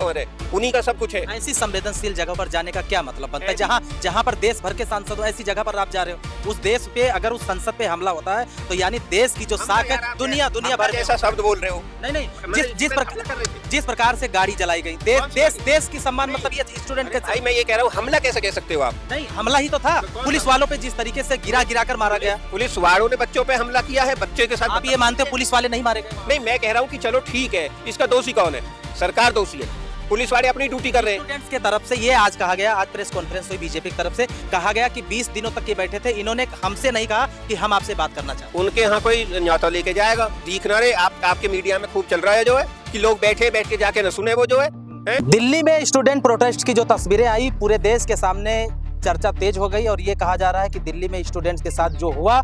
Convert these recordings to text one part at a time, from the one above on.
भवन है, उन्हीं का सब कुछ है। ऐसी संवेदनशील जगह पर जाने का क्या मतलब बनता है? जहाँ पर देश भर के सांसद हो, ऐसी जगह पर आप जा रहे हो। उस देश पे अगर उस संसद पे हमला होता है तो यानी देश की जो साख है दुनिया भर ऐसा शब्द बोल रहे हो। नहीं, जिस प्रकार से गाड़ी जलाई गई, देश की सम्मान, मतलब ये स्टूडेंट के भाई मैं ये कह रहा हूँ, हमला कैसे कह सकते हो आप? नहीं, हमला ही तो था। पुलिस वालों पे जिस तरीके से गिरा कर मारा गया, पुलिस वालों ने बच्चों पे हमला किया है, बच्चे के साथ। आप ये मानते हो पुलिस वाले नहीं मारे गए? नहीं, मैं कह रहा हूँ कि चलो ठीक है, इसका दोषी कौन है? सरकार दोषी है, पुलिस वाले अपनी ड्यूटी कर रहे हैं। स्टूडेंट्स के तरफ से ये आज कहा गया, आज प्रेस कॉन्फ्रेंस हुई बीजेपी की तरफ से, कहा गया कि 20 दिनों तक ये बैठे थे, इन्होंने हमसे नहीं कहा कि हम आपसे बात करना चाहते। उनके यहाँ कोई न्योता लेके जाएगा? दिखना रहे आपके मीडिया में खूब चल रहा है जो है कि लोग बैठ के जाके न सुने वो जो है। दिल्ली में स्टूडेंट प्रोटेस्ट की जो तस्वीरें आई, पूरे देश के सामने चर्चा तेज हो गई और ये कहा जा रहा है कि दिल्ली में स्टूडेंट्स के साथ जो हुआ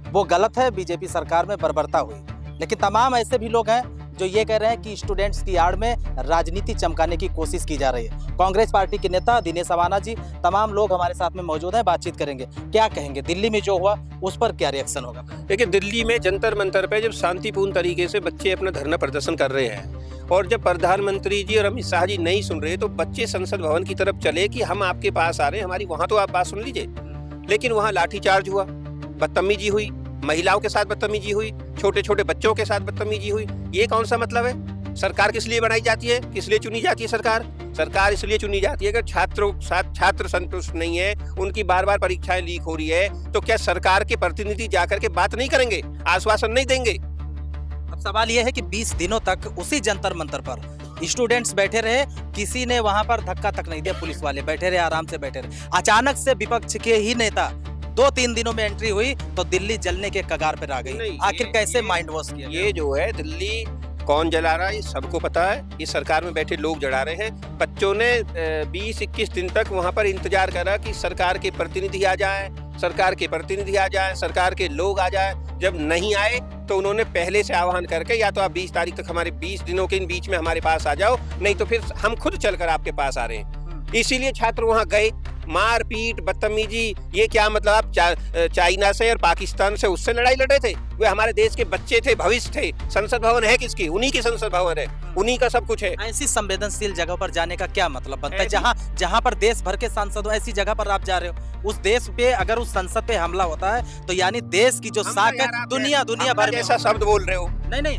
वो गलत है, बीजेपी सरकार में बर्बरता हुई। लेकिन तमाम ऐसे भी लोग हैं जो ये कह रहे हैं कि स्टूडेंट्स की आड़ में राजनीति चमकाने की कोशिश की जा रही है। कांग्रेस पार्टी के नेता दिनेश अवाना जी, तमाम लोग हमारे साथ में मौजूद हैं, बातचीत करेंगे। क्या कहेंगे, दिल्ली में जो हुआ उस पर क्या रिएक्शन होगा? देखिए, दिल्ली में जंतर मंतर पे जब शांतिपूर्ण तरीके से बच्चे अपना धरना प्रदर्शन कर रहे हैं और जब प्रधानमंत्री जी और अमित शाह जी नहीं सुन रहे तो बच्चे संसद भवन की तरफ चले कि हम आपके पास आ रहे हैं, हमारी वहां तो आप बात सुन लीजिए। लेकिन वहां लाठीचार्ज हुआ, बदतमीजी हुई, महिलाओं के साथ बदतमीजी हुई, छोटे छोटे बच्चों के साथ बदतमीजी हुई। ये कौन सा मतलब है? सरकार किस लिए बनाई जाती है, किस लिए चुनी जाती है? सरकार इसलिए चुनी जाती है कि छात्र संतुष्ट नहीं है, उनकी बार बार परीक्षाएं लीक हो रही है, तो क्या सरकार के प्रतिनिधि जाकर के बात नहीं करेंगे, आश्वासन नहीं देंगे? अब सवाल यह है कि 20 दिनों तक उसी जंतर मंतर पर स्टूडेंट्स बैठे रहे, किसी ने वहां पर धक्का तक नहीं दिया, पुलिस वाले बैठे रहे, आराम से बैठे रहे। अचानक से विपक्ष के ही नेता 2-3 दिनों में एंट्री हुई तो दिल्ली जलने के कगार पर आ गई। आखिर कैसे माइंड वॉश किया? ये जो है दिल्ली कौन जला रहा है ये सबको पता है, ये सरकार में बैठे लोग जला रहे हैं। बच्चों ने 20-21 दिन तक वहां पर इंतजार करा कि सरकार के प्रतिनिधि आ जाएं, सरकार के लोग आ जाएं। जब नहीं आए तो उन्होंने पहले से आह्वान करके या तो आप 20 तारीख तक हमारे 20 दिनों के बीच में हमारे पास आ जाओ, नहीं तो फिर हम खुद चलकर आपके पास आ रहे हैं। इसीलिए छात्र वहां गए। मारपीट, बदतमीजी, ये क्या मतलब? आप चाइना से और पाकिस्तान से उससे लड़ाई लड़े थे? वे हमारे देश के बच्चे थे, भविष्य थे। संसद भवन है किसकी? उन्हीं की संसद भवन है, उन्हीं का सब कुछ है। ऐसी संवेदनशील जगह पर जाने का क्या मतलब बनता है? जहाँ पर देश भर के सांसद हो, ऐसी जगह पर आप जा रहे हो। उस देश पे अगर उस संसद पे हमला होता है तो यानी देश की जो साख है दुनिया भर में। ऐसा शब्द बोल रहे हो। नहीं,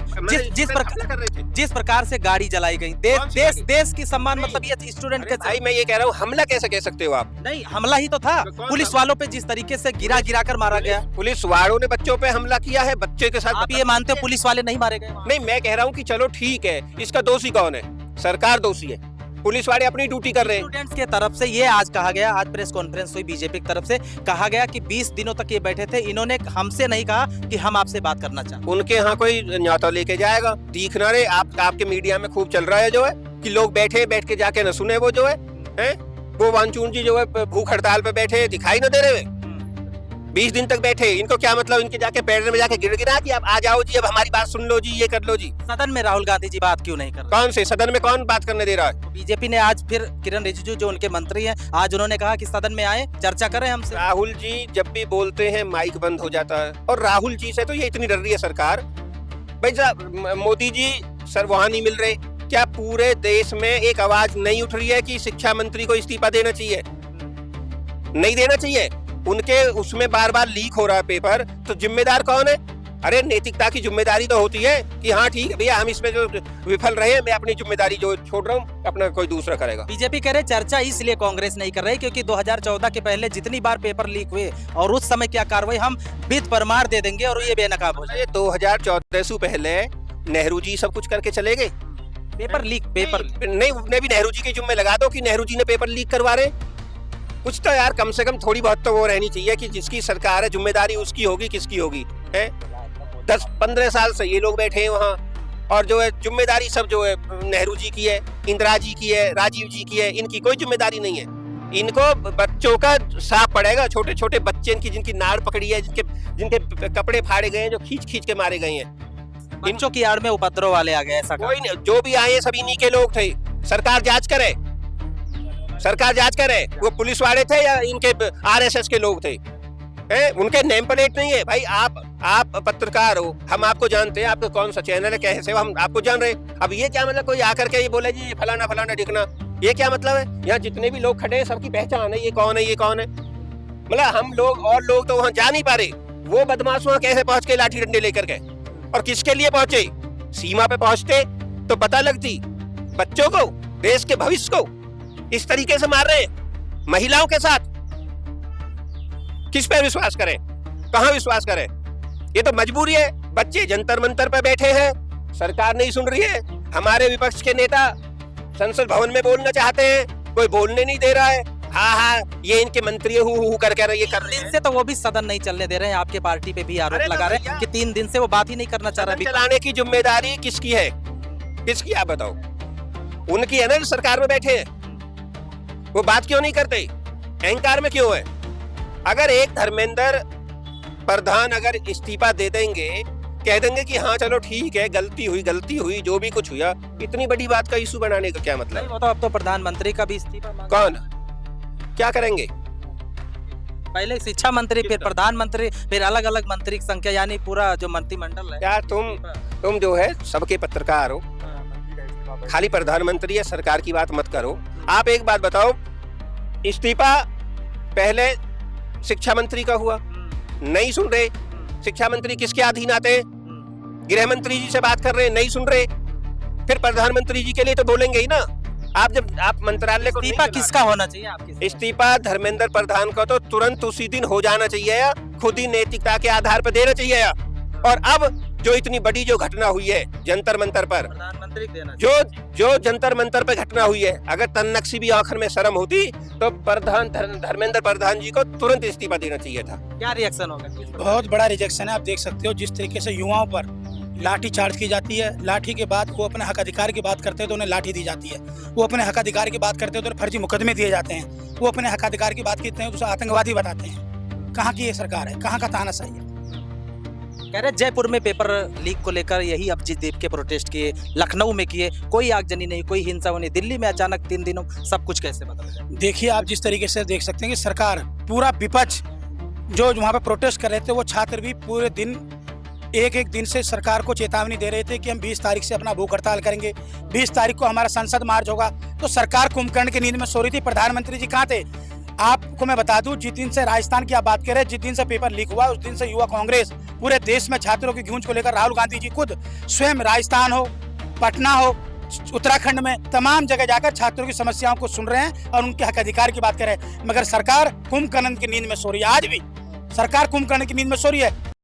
जिस प्रकार से गाड़ी जलाई गई, देश की सम्मान, मतलब ये स्टूडेंट के। भाई मैं ये कह रहा हूँ, हमला कैसे कह सकते हो आप? नहीं, हमला ही तो था। पुलिस वालों पे जिस तरीके से गिरा कर मारा गया, पुलिस वालों ने बच्चों पे हमला किया है, बच्चे के साथ। आप ये मानते हो पुलिस वाले नहीं मारे गए? नहीं, मैं कह रहा हूँ कि चलो ठीक है, इसका दोषी कौन है? सरकार दोषी है, पुलिस वाले अपनी ड्यूटी कर रहे हैं। स्टूडेंट्स के तरफ से ये आज कहा गया, आज प्रेस कॉन्फ्रेंस हुई बीजेपी की तरफ से, कहा गया कि 20 दिनों तक ये बैठे थे, इन्होंने हमसे नहीं कहा कि हम आपसे बात करना चाहते। उनके यहाँ कोई न्योता लेके जाएगा? दिखना रहे आपके मीडिया में खूब चल रहा है जो है कि लोग बैठ के जाके न सुने वो जो है। वो वांचून जी जो है भूख हड़ताल पे बैठे, दिखाई न दे रहे। 20 दिन तक बैठे, इनको क्या मतलब? इनके जाके पैर में जाके गिड़गिड़ा कि आप आ जाओ जी, अब हमारी बात सुन लो जी, ये कर लो जी। सदन में राहुल गांधी जी बात क्यों नहीं कर रहे? कौन से सदन में कौन बात करने दे रहा है? बीजेपी ने आज फिर किरण रिजिजू जो उनके मंत्री हैं, आज उन्होंने कहा कि सदन में आए, चर्चा करें हमसे। राहुल जी जब भी बोलते हैं माइक बंद हो जाता है, और राहुल जी से तो ये इतनी डर रही है सरकार। भाई साहब, मोदी जी सर वहां नहीं मिल रहे, क्या पूरे देश में एक आवाज नहीं उठ रही है कि शिक्षा मंत्री को इस्तीफा देना चाहिए? नहीं देना चाहिए? उनके उसमें बार बार लीक हो रहा है पेपर, तो जिम्मेदार कौन है? अरे नैतिकता की जिम्मेदारी तो होती है कि हाँ ठीक है भैया, हम इसमें जो विफल रहे, मैं अपनी जिम्मेदारी जो छोड़ रहा हूँ, अपना कोई दूसरा करेगा। बीजेपी कह रहे चर्चा इसलिए कांग्रेस नहीं कर रही क्योंकि 2014 के पहले जितनी बार पेपर लीक हुए और उस समय क्या कार्रवाई, हम विध परमार दे देंगे और ये बेनकाब हो जाए। 2014 से पहले नेहरू जी सब कुछ करके चले गए। पेपर नहीं, उन्हें भी नेहरू जी के जुम्मे लगा दो कि नेहरू जी ने पेपर लीक करवा रहे। कुछ तो यार कम से कम थोड़ी बहुत तो वो रहनी चाहिए कि जिसकी सरकार है जिम्मेदारी उसकी होगी, किसकी होगी? 10-15 साल से ये लोग बैठे हैं वहाँ, और जो है जिम्मेदारी सब जो है नेहरू जी की है, इंदिरा जी की है, राजीव जी की है, इनकी कोई जिम्मेदारी नहीं है। इनको बच्चों का साफ पड़ेगा, छोटे छोटे बच्चे इनकी जिनकी नाड़ पकड़ी है, जिनके कपड़े फाड़े गए हैं, जो खींच के मारे गए हैं। बच्चों की आड़ में उपद्रव वाले आ गए, ऐसा कोई नहीं, जो भी आए सब इन्हीं के लोग थे। सरकार जांच करे, वो पुलिस वाले थे या इनके आरएसएस के लोग थे? उनके नेम प्लेट नहीं है भाई। आप पत्रकार हो, हम आपको जानते हैं, आपका कौन सा चैनल है, कैसे हम आपको जान रहे हैं। अब ये क्या मतलब कोई आकर के ये बोले जी ये फलाना फलाना ढिकना, ये क्या मतलब है? यहाँ जितने भी लोग खड़े हैं सबकी पहचान है, ये कौन है, ये कौन है। मतलब हम लोग और लोग तो वहाँ जा नहीं पा रहे, वो बदमाश वहाँ कैसे पहुंच के लाठी डंडे लेकर गए और किसके लिए पहुंचे? सीमा पे पहुंचते तो पता लगती। बच्चों को, देश के भविष्य को इस तरीके से मार रहे हैं, महिलाओं के साथ। किस पे विश्वास करें, कहां विश्वास करें? ये तो मजबूरी है। बच्चे जंतर मंतर पे बैठे हैं, सरकार नहीं सुन रही है। हमारे विपक्ष के नेता संसद भवन में बोलना चाहते हैं, कोई बोलने नहीं दे रहा है। हाँ, ये इनके मंत्री हु करके ये कर रहे हैं। से तो वो भी सदन नहीं चलने दे रहे हैं, आपके पार्टी पे भी आरोप लगा रहे हैं कि 3 दिन से वो बात ही नहीं करना चाह रहे। चलाने की जिम्मेदारी किसकी है? किसकी, आप बताओ? उनकी है ना, जो सरकार में बैठे हैं। वो बात क्यों नहीं करते? अहंकार में क्यों है? अगर एक धर्मेंद्र प्रधान अगर इस्तीफा दे देंगे, कह देंगे कि हाँ चलो ठीक है, गलती हुई, जो भी कुछ हुआ, इतनी बड़ी बात का इशू बनाने का क्या मतलब? वो तो अब तो प्रधानमंत्री का भी इस्तीफा मांगा। कौन क्या करेंगे? पहले शिक्षा मंत्री, फिर प्रधानमंत्री, फिर अलग अलग मंत्री की संख्या, यानी पूरा जो मंत्रिमंडल है। क्या तुम जो है सबके पत्रकार हो, खाली प्रधानमंत्री या सरकार की बात मत करो। आप एक बात बताओ, इस्तीफा पहले शिक्षा मंत्री का हुआ, नहीं सुन रहे। शिक्षा मंत्री किसके अधीन आते हैं? गृह मंत्री जी से बात कर रहे हैं, नहीं सुन रहे। फिर प्रधानमंत्री जी के लिए तो बोलेंगे ही ना। आप मंत्रालय को इस्तीफा किसका होना चाहिए आपके? इस्तीफा धर्मेंद्र प्रधान को तो तुरंत उसी दिन हो जाना चाहिए, या खुद ही नैतिकता के आधार पर देना चाहिए। और अब जो इतनी बड़ी जो घटना हुई है जंतर मंतर पर, प्रधानमंत्री देना जो जंतर मंतर पर घटना हुई है, अगर तन्नक्सी भी आखिर में शर्म होती तो धर्मेंद्र प्रधान जी को तुरंत इस्तीफा देना चाहिए था। क्या रिएक्शन होगा? बहुत बड़ा रिजेक्शन है। आप देख सकते हो जिस तरीके से युवाओं पर लाठी चार्ज की जाती है, लाठी के बाद वो अपने हक अधिकार की बात करते हैं तो उन्हें लाठी दी जाती है। वो अपने हक अधिकार की बात करते हैं तो फर्जी मुकदमे दिए जाते हैं। वो अपने हक अधिकार की बात करते हैं तो उसे आतंकवादी बताते हैं। कहाँ की ये सरकार है? कहाँ का तानाशाही है? कह रहे जयपुर में पेपर लीक को लेकर यही अभिजीत के प्रोटेस्ट किए, लखनऊ में किए, कोई आगजनी नहीं, कोई हिंसा नहीं। दिल्ली में अचानक 3 दिनों सब कुछ कैसे बदल गया? देखिए, आप जिस तरीके से देख सकते हैं कि सरकार, पूरा विपक्ष जो वहाँ पे प्रोटेस्ट कर रहे थे, वो छात्र भी पूरे दिन एक दिन से सरकार को चेतावनी दे रहे थे कि हम 20 तारीख से अपना भूख हड़ताल करेंगे, 20 तारीख को हमारा संसद मार्च होगा। तो सरकार कुंभकर्ण की नींद में सो रही थी। प्रधानमंत्री जी कहाँ थे? आपको मैं बता दूं, जिस दिन से राजस्थान की आप बात करें, जिस दिन से पेपर लीक हुआ, उस दिन से युवा कांग्रेस पूरे देश में छात्रों की गूंज को लेकर राहुल गांधी जी खुद स्वयं राजस्थान हो, पटना हो, उत्तराखंड में तमाम जगह जाकर छात्रों की समस्याओं को सुन रहे हैं और उनके हक अधिकार की बात कर रहे हैं। मगर सरकार कुंभकर्ण की नींद में सो रही है। आज भी सरकार कुंभकर्ण की नींद में सो रही है।